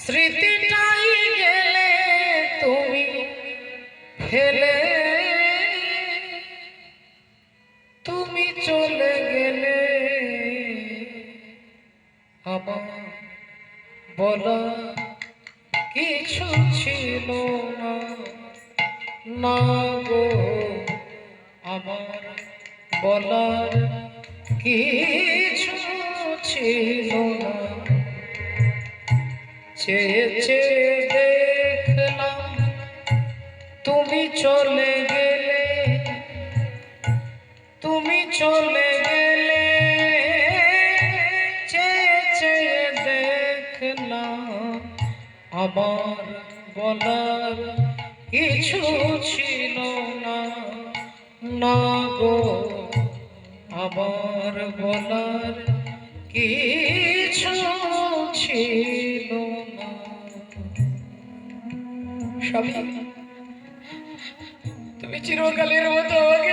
স্মৃতিটাই গেলে তুমি ফেলে, তুমি চলে গেলে আমার বলা কিছু ছিল না, না গো আমার বলার কিছু ছিল না। চেয়ে চেয়ে দেখলাম তুমি চলে গেলে, তুমি চলে গেলে, চেয়ে চেয়ে দেখলাম আমার বলার কিছু ছিল না, না গো আমার বলার কিছু ছিল না। স্বামী, তুমি চিরকালের মতো আমাকে